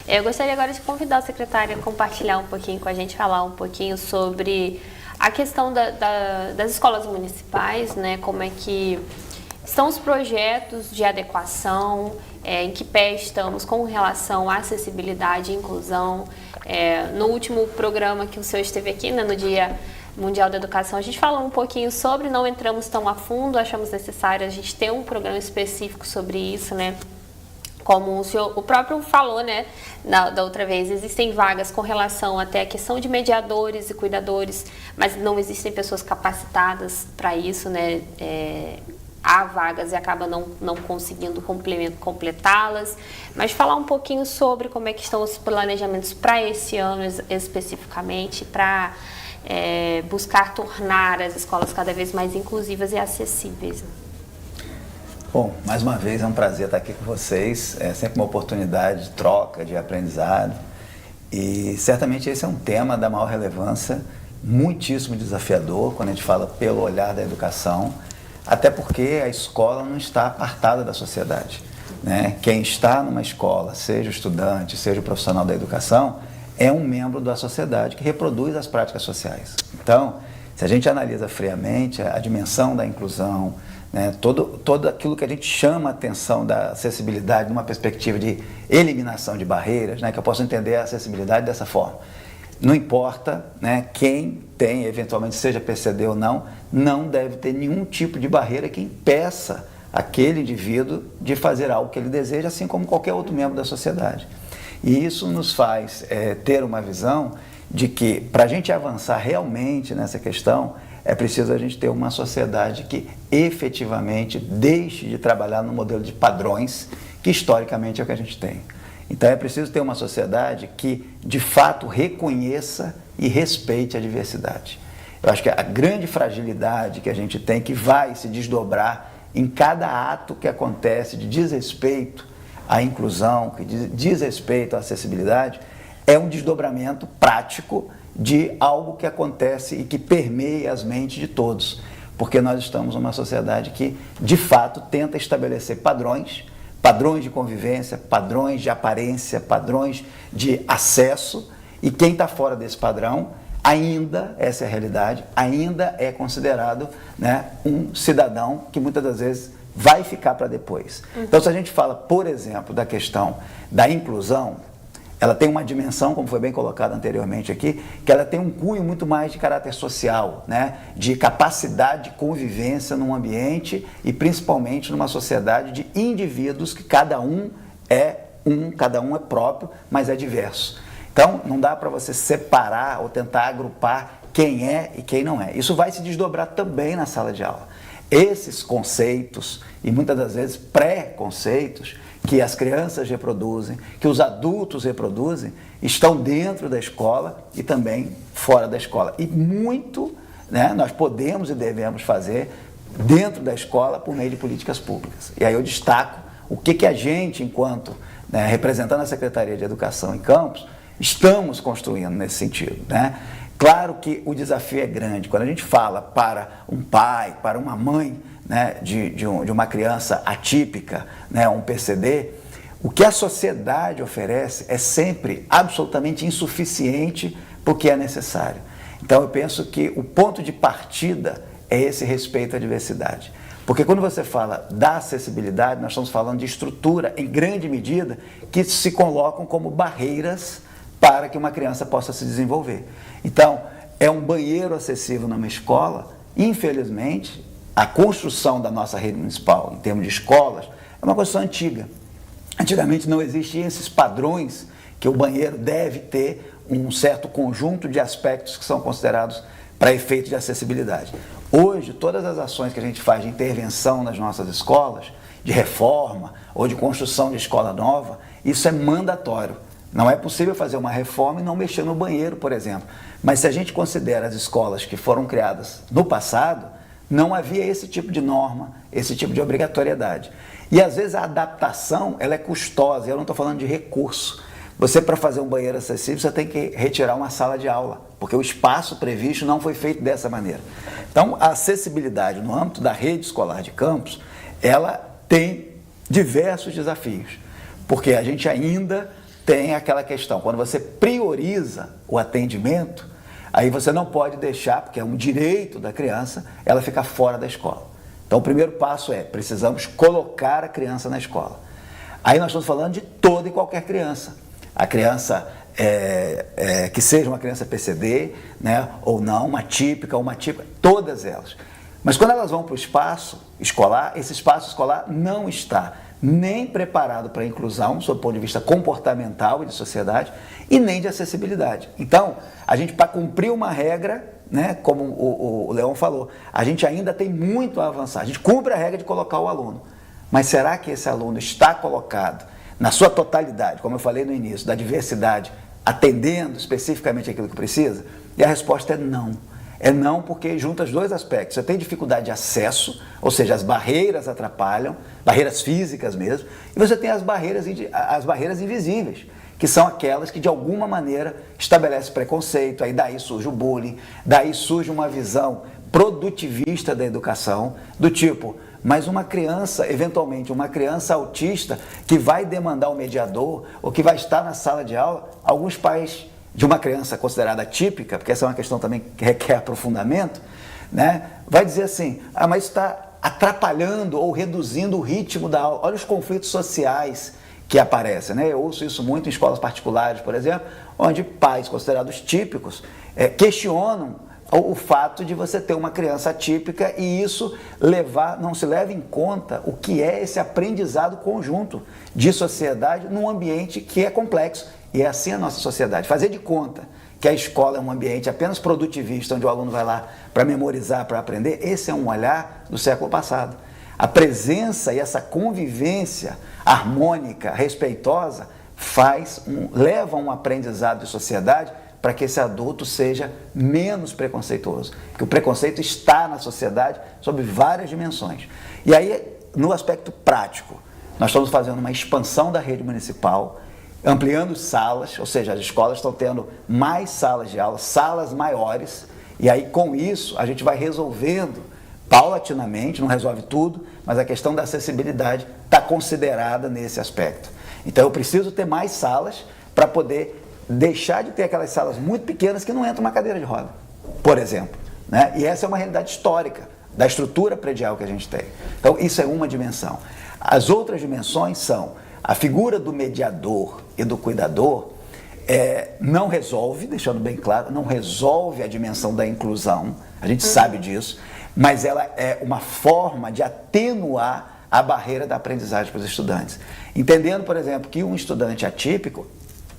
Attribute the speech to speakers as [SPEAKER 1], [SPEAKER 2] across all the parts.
[SPEAKER 1] Eu gostaria agora de convidar a secretária a compartilhar um pouquinho com a gente, falar um pouquinho sobre a questão das escolas municipais, né? Como é que estão os projetos de adequação, em que pé estamos com relação à acessibilidade e inclusão. No último programa que o senhor esteve aqui, né, no Dia Mundial da Educação, a gente falou um pouquinho sobre, não entramos tão a fundo, achamos necessário a gente ter um programa específico sobre isso, né? Como o próprio falou, né, da outra vez, existem vagas com relação até a questão de mediadores e cuidadores, mas não existem pessoas capacitadas para isso, né? Há vagas e acaba não conseguindo completá-las, mas falar um pouquinho sobre como é que estão os planejamentos para esse ano especificamente, para buscar tornar as escolas cada vez mais inclusivas e acessíveis.
[SPEAKER 2] Bom, mais uma vez é um prazer estar aqui com vocês, é sempre uma oportunidade de troca, de aprendizado, e certamente esse é um tema da maior relevância, muitíssimo desafiador quando a gente fala pelo olhar da educação, até porque a escola não está apartada da sociedade, né? Quem está numa escola, seja o estudante, seja o profissional da educação, é um membro da sociedade que reproduz as práticas sociais. Então, se a gente analisa friamente a dimensão da inclusão, né, todo aquilo que a gente chama a atenção da acessibilidade numa perspectiva de eliminação de barreiras, né, que eu posso entender a acessibilidade dessa forma. Não importa, né, quem tem, eventualmente, seja PCD ou não deve ter nenhum tipo de barreira que impeça aquele indivíduo de fazer algo que ele deseja, assim como qualquer outro membro da sociedade. E isso nos faz ter uma visão de que, para a gente avançar realmente nessa questão, é preciso a gente ter uma sociedade que efetivamente deixe de trabalhar no modelo de padrões, que historicamente é o que a gente tem. Então é preciso ter uma sociedade que, de fato, reconheça e respeite a diversidade. Eu acho que a grande fragilidade que a gente tem, que vai se desdobrar em cada ato que acontece de desrespeito à inclusão, que diz respeito à acessibilidade, é um desdobramento prático de algo que acontece e que permeia as mentes de todos. Porque nós estamos numa sociedade que, de fato, tenta estabelecer padrões de convivência, padrões de aparência, padrões de acesso, e quem está fora desse padrão, ainda, essa é a realidade, ainda é considerado, né, um cidadão que muitas das vezes vai ficar para depois. Então, se a gente fala, por exemplo, da questão da inclusão, ela tem uma dimensão, como foi bem colocado anteriormente aqui, que ela tem um cunho muito mais de caráter social, né? De capacidade de convivência num ambiente e principalmente numa sociedade de indivíduos que cada um é próprio, mas é diverso. Então, não dá para você separar ou tentar agrupar quem é e quem não é. Isso vai se desdobrar também na sala de aula. Esses conceitos, e muitas das vezes pré-conceitos, que as crianças reproduzem, que os adultos reproduzem, estão dentro da escola e também fora da escola. E muito, né, nós podemos e devemos fazer dentro da escola por meio de políticas públicas. E aí eu destaco o que a gente, enquanto, né, representando a Secretaria de Educação em Campos, estamos construindo nesse sentido, né? Claro que o desafio é grande. Quando a gente fala para um pai, para uma mãe, né, de uma criança atípica, né, um PCD, o que a sociedade oferece é sempre absolutamente insuficiente para o que é necessário. Então eu penso que o ponto de partida é esse respeito à diversidade. Porque quando você fala da acessibilidade, nós estamos falando de estrutura, em grande medida, que se colocam como barreiras para que uma criança possa se desenvolver. Então, é um banheiro acessível numa escola, infelizmente, a construção da nossa rede municipal, em termos de escolas, é uma construção antiga. Antigamente não existiam esses padrões que o banheiro deve ter um certo conjunto de aspectos que são considerados para efeito de acessibilidade. Hoje, todas as ações que a gente faz de intervenção nas nossas escolas, de reforma ou de construção de escola nova, isso é mandatório. Não é possível fazer uma reforma e não mexer no banheiro, por exemplo. Mas se a gente considera as escolas que foram criadas no passado, não havia esse tipo de norma, esse tipo de obrigatoriedade. E às vezes a adaptação, ela é custosa, eu não estou falando de recurso. Você, para fazer um banheiro acessível, você tem que retirar uma sala de aula, porque o espaço previsto não foi feito dessa maneira. Então, a acessibilidade no âmbito da rede escolar de Campos, ela tem diversos desafios, porque a gente ainda tem aquela questão, quando você prioriza o atendimento, aí você não pode deixar, porque é um direito da criança, ela ficar fora da escola. Então o primeiro passo é, precisamos colocar a criança na escola. Aí nós estamos falando de toda e qualquer criança. A criança que seja uma criança PCD, né, ou não, uma típica, todas elas. Mas quando elas vão para o espaço escolar, esse espaço escolar não está nem preparado para a inclusão, sob o ponto de vista comportamental e de sociedade, e nem de acessibilidade. Então, a gente, para cumprir uma regra, né, como o Leão falou, a gente ainda tem muito a avançar. A gente cumpre a regra de colocar o aluno. Mas será que esse aluno está colocado na sua totalidade, como eu falei no início, da diversidade, atendendo especificamente aquilo que precisa? E a resposta é não. É não, porque junta os dois aspectos. Você tem dificuldade de acesso, ou seja, as barreiras atrapalham, barreiras físicas mesmo, e você tem as barreiras invisíveis, que são aquelas que de alguma maneira estabelecem preconceito, aí daí surge o bullying, daí surge uma visão produtivista da educação, do tipo, mas uma criança, eventualmente uma criança autista, que vai demandar um mediador, ou que vai estar na sala de aula, alguns pais de uma criança considerada típica, porque essa é uma questão também que requer aprofundamento, né, vai dizer assim, mas está atrapalhando ou reduzindo o ritmo da aula. Olha os conflitos sociais que aparecem, né? Eu ouço isso muito em escolas particulares, por exemplo, onde pais considerados típicos questionam o fato de você ter uma criança atípica e isso não se leva em conta o que é esse aprendizado conjunto de sociedade num ambiente que é complexo. E é assim a nossa sociedade. Fazer de conta que a escola é um ambiente apenas produtivista, onde o aluno vai lá para memorizar, para aprender, esse é um olhar do século passado. A presença e essa convivência harmônica, respeitosa, leva a um aprendizado de sociedade para que esse adulto seja menos preconceituoso. Porque o preconceito está na sociedade sob várias dimensões. E aí, no aspecto prático, nós estamos fazendo uma expansão da rede municipal, ampliando salas, ou seja, as escolas estão tendo mais salas de aula, salas maiores, e aí com isso a gente vai resolvendo paulatinamente, não resolve tudo, mas a questão da acessibilidade está considerada nesse aspecto. Então eu preciso ter mais salas para poder deixar de ter aquelas salas muito pequenas que não entra uma cadeira de roda, por exemplo, né? E essa é uma realidade histórica da estrutura predial que a gente tem. Então isso é uma dimensão. As outras dimensões são a figura do mediador e do cuidador não resolve, deixando bem claro, não resolve a dimensão da inclusão, a gente sabe disso, mas ela é uma forma de atenuar a barreira da aprendizagem para os estudantes. Entendendo, por exemplo, que um estudante atípico,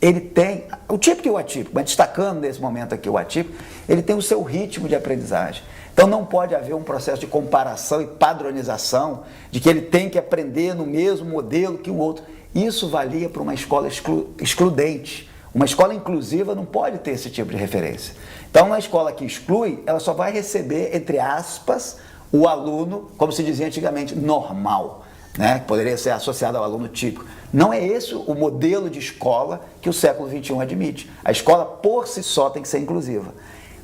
[SPEAKER 2] ele tem, o típico e o atípico, mas destacando nesse momento aqui o atípico, ele tem o seu ritmo de aprendizagem. Então não pode haver um processo de comparação e padronização de que ele tem que aprender no mesmo modelo que o outro. Isso valia para uma escola excludente. Uma escola inclusiva não pode ter esse tipo de referência. Então, uma escola que exclui, ela só vai receber, entre aspas, o aluno, como se dizia antigamente, normal, né? Que poderia ser associado ao aluno típico. Não é esse o modelo de escola que o século XXI admite. A escola, por si só, tem que ser inclusiva.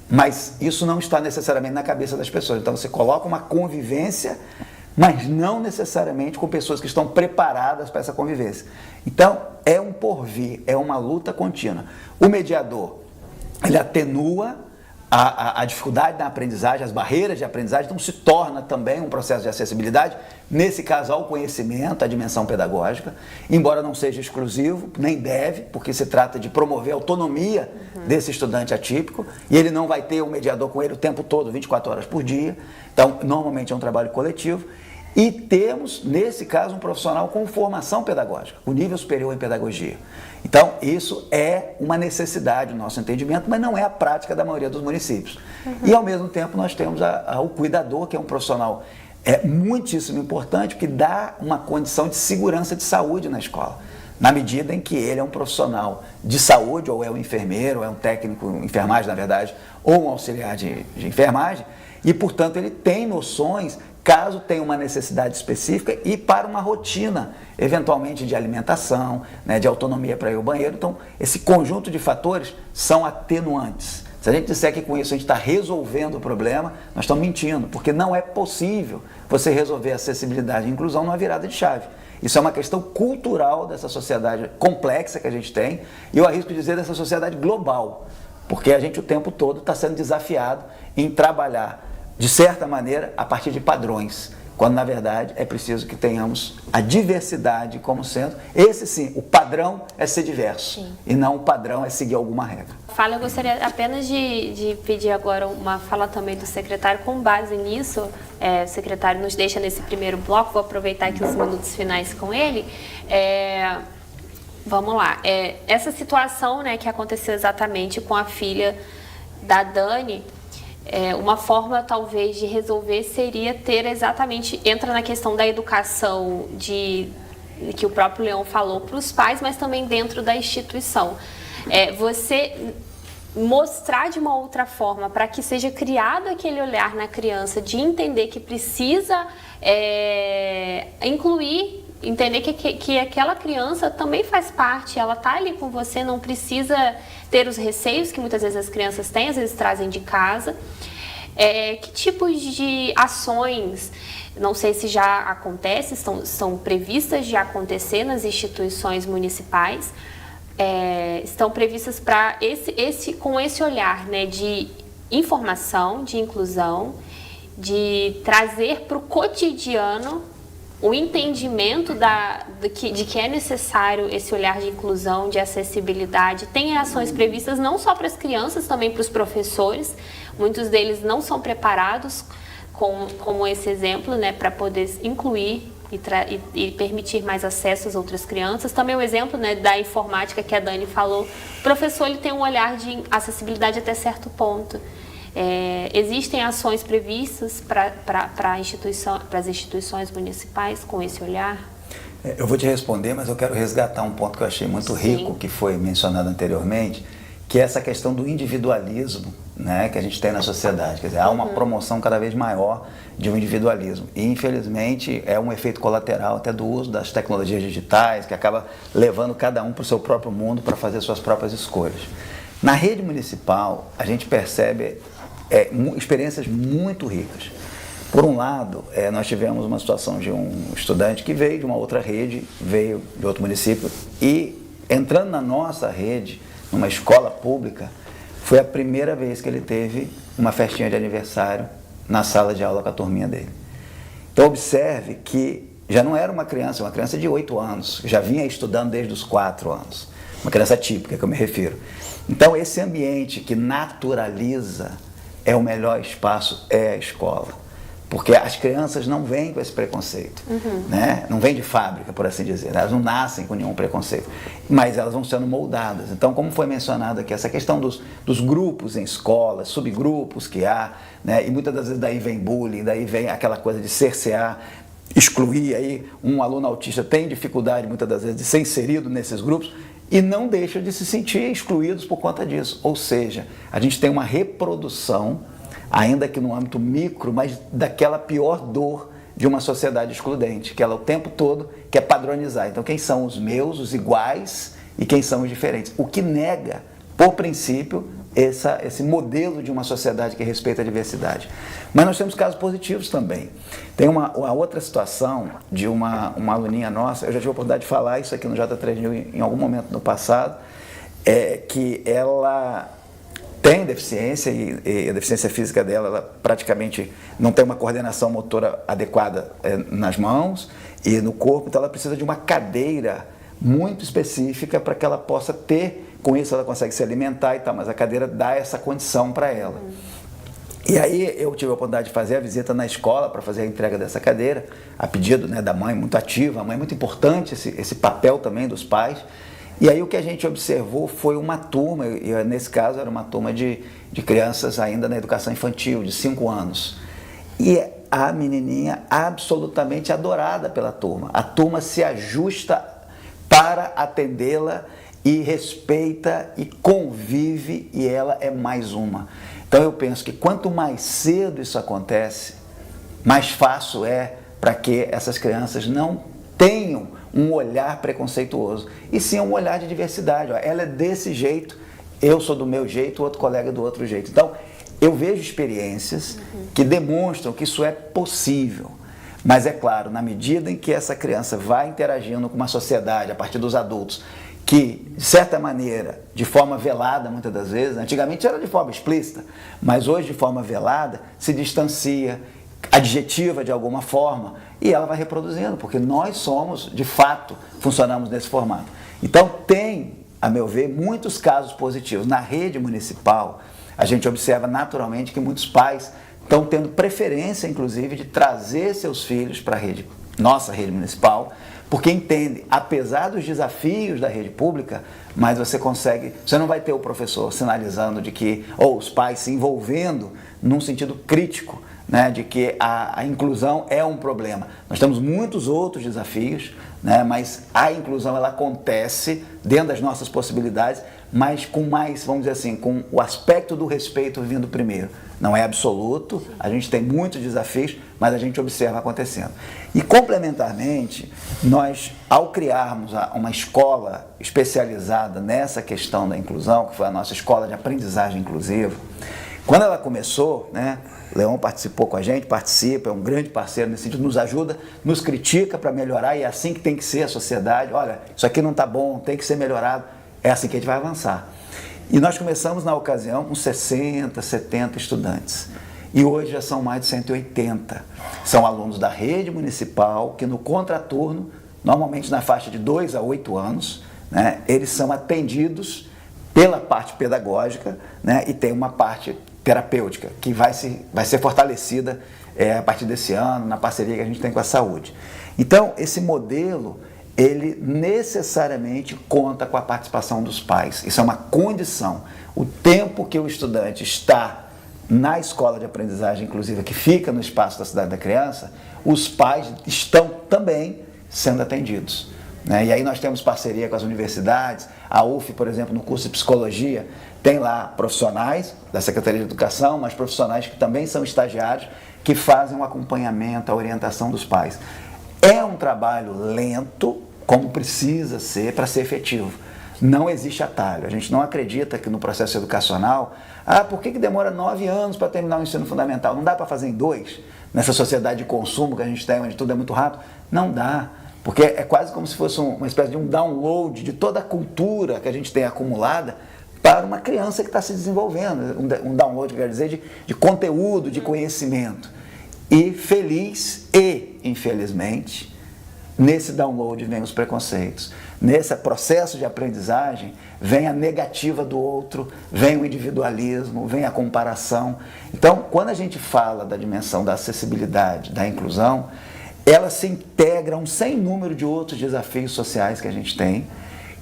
[SPEAKER 2] Mas isso não está necessariamente na cabeça das pessoas. Então, você coloca uma convivência, mas não necessariamente com pessoas que estão preparadas para essa convivência. Então, é um porvir, é uma luta contínua. O mediador, ele atenua a dificuldade da aprendizagem, as barreiras de aprendizagem, então se torna também um processo de acessibilidade, nesse caso ao conhecimento, à dimensão pedagógica, embora não seja exclusivo, nem deve, porque se trata de promover a autonomia desse estudante atípico, e ele não vai ter um mediador com ele o tempo todo, 24 horas por dia, então normalmente é um trabalho coletivo, e temos, nesse caso, um profissional com formação pedagógica, o nível superior em pedagogia. Então, isso é uma necessidade do nosso entendimento, mas não é a prática da maioria dos municípios. E, ao mesmo tempo, nós temos o cuidador, que é um profissional muitíssimo importante, que dá uma condição de segurança de saúde na escola, na medida em que ele é um profissional de saúde, ou é um enfermeiro, ou é um técnico em enfermagem, na verdade, ou um auxiliar de enfermagem, e, portanto, ele tem noções caso tenha uma necessidade específica e para uma rotina, eventualmente de alimentação, né, de autonomia para ir ao banheiro. Então, esse conjunto de fatores são atenuantes. Se a gente disser que com isso a gente está resolvendo o problema, nós estamos mentindo, porque não é possível você resolver a acessibilidade e inclusão numa virada de chave. Isso é uma questão cultural dessa sociedade complexa que a gente tem, e eu arrisco dizer dessa sociedade global, porque a gente o tempo todo está sendo desafiado em trabalhar, de certa maneira, a partir de padrões, quando na verdade é preciso que tenhamos a diversidade como centro. Esse sim, o padrão é ser diverso, sim, e não o padrão é seguir alguma regra.
[SPEAKER 1] Eu gostaria apenas de pedir agora uma fala também do secretário com base nisso. O secretário nos deixa nesse primeiro bloco, vou aproveitar aqui os minutos finais com ele. Vamos lá, essa situação, né, que aconteceu exatamente com a filha da Dani, uma forma talvez de resolver seria ter exatamente, entra na questão da educação que o próprio Leão falou para os pais, mas também dentro da instituição. Você mostrar de uma outra forma para que seja criado aquele olhar na criança de entender que precisa incluir, entender que aquela criança também faz parte, ela está ali com você, não precisa ter os receios que muitas vezes as crianças têm, às vezes trazem de casa. Que tipos de ações, não sei se já acontece, são previstas de acontecer nas instituições municipais, estão previstas para com esse olhar, né, de informação, de inclusão, de trazer para o cotidiano o entendimento de que é necessário esse olhar de inclusão, de acessibilidade. Tem ações previstas não só para as crianças, também para os professores. Muitos deles não são preparados, como esse exemplo, né, para poder incluir e permitir mais acesso às outras crianças. Também o exemplo, né, da informática que a Dani falou. O professor ele tem um olhar de acessibilidade até certo ponto. Existem ações previstas para as instituições municipais com esse olhar?
[SPEAKER 2] Eu vou te responder, mas eu quero resgatar um ponto que eu achei muito rico, que foi mencionado anteriormente, que é essa questão do individualismo, né, que a gente tem na sociedade. Quer dizer, há uma promoção cada vez maior de um individualismo. E, infelizmente, é um efeito colateral até do uso das tecnologias digitais, que acaba levando cada um para o seu próprio mundo para fazer suas próprias escolhas. Na rede municipal, a gente percebe experiências muito ricas. Por um lado, nós tivemos uma situação de um estudante que veio de uma outra rede, veio de outro município e, entrando na nossa rede, numa escola pública, foi a primeira vez que ele teve uma festinha de aniversário na sala de aula com a turminha dele. Então, observe que já não era uma criança de 8 anos, já vinha estudando desde os 4 anos. Uma criança típica, que eu me refiro. Então, esse ambiente que naturaliza o melhor espaço é a escola. Porque as crianças não vêm com esse preconceito, né? Não vêm de fábrica, por assim dizer. Elas não nascem com nenhum preconceito, mas elas vão sendo moldadas. Então, como foi mencionado aqui, essa questão dos grupos em escolas, subgrupos que há, né? E muitas das vezes daí vem bullying, daí vem aquela coisa de cercear, excluir. Aí um aluno autista tem dificuldade, muitas das vezes, de ser inserido nesses grupos, e não deixa de se sentir excluídos por conta disso. Ou seja, a gente tem uma reprodução, ainda que no âmbito micro, mas daquela pior dor de uma sociedade excludente, que ela o tempo todo quer padronizar. Então, quem são os meus, os iguais, e quem são os diferentes? O que nega, por princípio, esse modelo de uma sociedade que respeita a diversidade. Mas nós temos casos positivos também. Tem uma outra situação de uma aluninha nossa, eu já tive a oportunidade de falar isso aqui no J3N em algum momento no passado, que ela tem deficiência e a deficiência física dela, ela praticamente não tem uma coordenação motora adequada nas mãos e no corpo, então ela precisa de uma cadeira muito específica para que ela possa ter. Com isso ela consegue se alimentar e tal, mas a cadeira dá essa condição para ela. E aí eu tive a oportunidade de fazer a visita na escola para fazer a entrega dessa cadeira, a pedido, né, da mãe, muito ativa, a mãe é muito importante, esse papel também dos pais. E aí o que a gente observou foi uma turma, e nesse caso era uma turma de crianças ainda na educação infantil, de 5 anos. E a menininha absolutamente adorada pela turma. A turma se ajusta para atendê-la e respeita e convive, e ela é mais uma. Então eu penso que quanto mais cedo isso acontece, mais fácil é para que essas crianças não tenham um olhar preconceituoso, e sim um olhar de diversidade. Ela é desse jeito, eu sou do meu jeito, o outro colega é do outro jeito. Então eu vejo experiências que demonstram que isso é possível, Mas é claro, na medida em que essa criança vai interagindo com uma sociedade, a partir dos adultos, que, de certa maneira, de forma velada muitas das vezes, antigamente era de forma explícita, mas hoje de forma velada, se distancia, adjetiva de alguma forma, e ela vai reproduzindo, porque nós somos, de fato, funcionamos nesse formato. Então tem, a meu ver, muitos casos positivos. Na rede municipal, a gente observa naturalmente que muitos pais estão tendo preferência, inclusive, de trazer seus filhos para a rede, nossa rede municipal, porque entende, apesar dos desafios da rede pública, mas você não vai ter o professor sinalizando de que, ou os pais se envolvendo num sentido crítico, né, de que a inclusão é um problema. Nós temos muitos outros desafios, né, mas a inclusão ela acontece dentro das nossas possibilidades, mas com mais, vamos dizer assim, com o aspecto do respeito vindo primeiro. Não é absoluto, a gente tem muitos desafios, mas a gente observa acontecendo. E complementarmente, nós, ao criarmos uma escola especializada nessa questão da inclusão, que foi a nossa escola de aprendizagem inclusiva, quando ela começou, né, Leon participou com a gente, participa, é um grande parceiro nesse sentido, nos ajuda, nos critica para melhorar, e é assim que tem que ser a sociedade. Olha, isso aqui não está bom, tem que ser melhorado, é assim que a gente vai avançar. E nós começamos na ocasião com 60, 70 estudantes, e hoje já são mais de 180. São alunos da rede municipal que no contraturno, normalmente na faixa de 2 a 8 anos, né, eles são atendidos pela parte pedagógica, né, e tem uma parte terapêutica, que vai ser fortalecida a partir desse ano, na parceria que a gente tem com a saúde. Então, esse modelo, ele necessariamente conta com a participação dos pais. Isso é uma condição. O tempo que o estudante está na escola de aprendizagem inclusiva, que fica no espaço da Cidade da Criança, os pais estão também sendo atendidos. E aí nós temos parceria com as universidades, a UF, por exemplo, no curso de Psicologia, tem lá profissionais da Secretaria de Educação, mas profissionais que também são estagiários, que fazem um acompanhamento, a orientação dos pais. É um trabalho lento, como precisa ser, para ser efetivo. Não existe atalho. A gente não acredita que no processo educacional, por que demora 9 anos para terminar o ensino fundamental? Não dá para fazer em 2? Nessa sociedade de consumo que a gente tem, onde tudo é muito rápido? Não dá. Porque é quase como se fosse uma espécie de um download de toda a cultura que a gente tem acumulada para uma criança que está se desenvolvendo. Um download, quer dizer, de conteúdo, de conhecimento. E feliz e, infelizmente, nesse download vem os preconceitos. Nesse processo de aprendizagem vem a negativa do outro, vem o individualismo, vem a comparação. Então, quando a gente fala da dimensão da acessibilidade, da inclusão, ela se integra a um sem número de outros desafios sociais que a gente tem,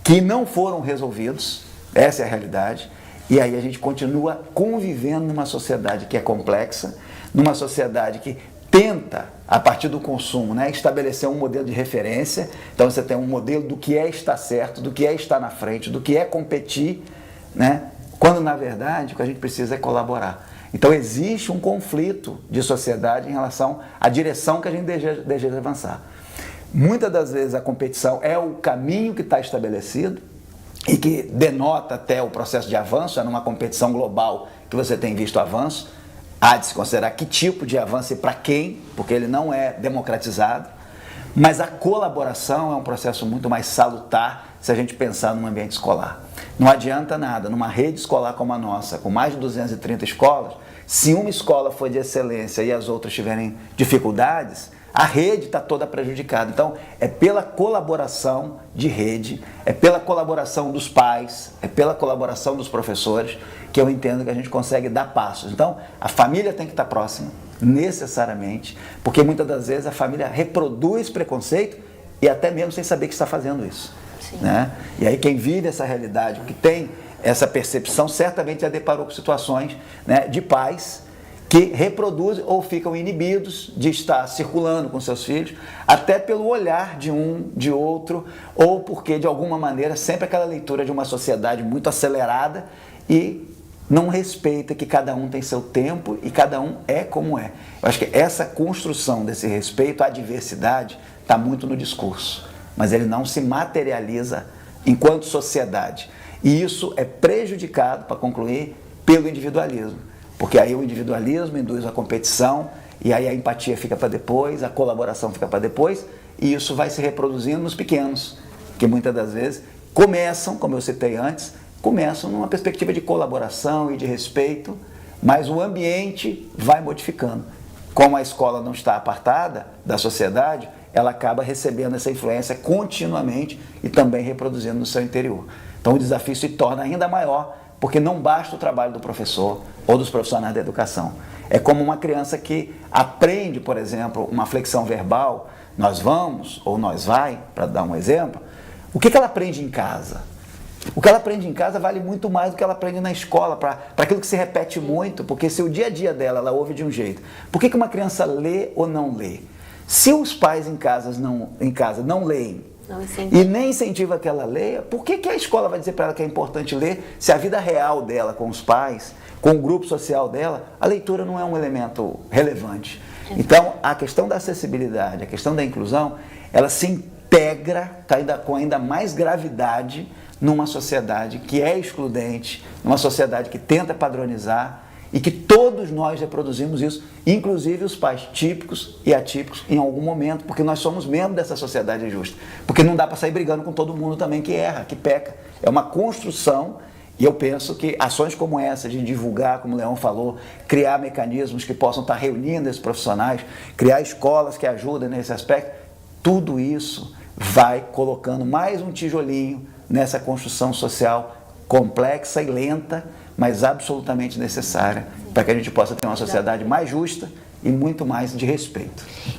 [SPEAKER 2] que não foram resolvidos, essa é a realidade, e aí a gente continua convivendo numa sociedade que é complexa, numa sociedade que tenta, a partir do consumo, estabelecer um modelo de referência. Então você tem um modelo do que é estar certo, do que é estar na frente, do que é competir, quando na verdade o que a gente precisa é colaborar. Então existe um conflito de sociedade em relação à direção que a gente deseja avançar. Muitas das vezes a competição é o caminho que está estabelecido e que denota até o processo de avanço. É numa competição global que você tem visto avanço. Há de se considerar que tipo de avanço e para quem, porque ele não é democratizado. Mas a colaboração é um processo muito mais salutar se a gente pensar num ambiente escolar. Não adianta nada, numa rede escolar como a nossa, com mais de 230 escolas, se uma escola for de excelência e as outras tiverem dificuldades, a rede está toda prejudicada. Então, é pela colaboração de rede, é pela colaboração dos pais, é pela colaboração dos professores que eu entendo que a gente consegue dar passos. Então, a família tem que estar próxima, necessariamente, porque muitas das vezes a família reproduz preconceito e até mesmo sem saber que está fazendo isso. E aí quem vive essa realidade, que tem essa percepção, certamente já deparou com situações de pais que reproduzem ou ficam inibidos de estar circulando com seus filhos, até pelo olhar de um, de outro, ou porque de alguma maneira sempre aquela leitura de uma sociedade muito acelerada e não respeita que cada um tem seu tempo e cada um é como é. Eu acho que essa construção desse respeito à diversidade está muito no discurso, mas ele não se materializa enquanto sociedade. E isso é prejudicado, para concluir, pelo individualismo. Porque aí o individualismo induz a competição e aí a empatia fica para depois, a colaboração fica para depois, e isso vai se reproduzindo nos pequenos, que muitas das vezes começam, como eu citei antes, começam numa perspectiva de colaboração e de respeito, mas o ambiente vai modificando. Como a escola não está apartada da sociedade, ela acaba recebendo essa influência continuamente e também reproduzindo no seu interior. Então o desafio se torna ainda maior, porque não basta o trabalho do professor ou dos profissionais da educação. É como uma criança que aprende, por exemplo, uma flexão verbal, nós vamos ou nós vai, para dar um exemplo, o que ela aprende em casa? O que ela aprende em casa vale muito mais do que ela aprende na escola, para aquilo que se repete muito, porque se o dia a dia dela ela ouve de um jeito, por que uma criança lê ou não lê? Se os pais em casa não leem, e nem incentiva que ela leia, por que a escola vai dizer para ela que é importante ler, se a vida real dela com os pais, com o grupo social dela, a leitura não é um elemento relevante? Então, a questão da acessibilidade, a questão da inclusão, ela se integra com ainda mais gravidade numa sociedade que é excludente, numa sociedade que tenta padronizar, e que todos nós reproduzimos isso, inclusive os pais típicos e atípicos em algum momento, porque nós somos membros dessa sociedade justa. Porque não dá para sair brigando com todo mundo também que erra, que peca. É uma construção, e eu penso que ações como essa, de divulgar, como o Leão falou, criar mecanismos que possam estar reunindo esses profissionais, criar escolas que ajudem nesse aspecto, tudo isso vai colocando mais um tijolinho nessa construção social complexa e lenta, mas absolutamente necessária para que a gente possa ter uma sociedade mais justa e muito mais de respeito.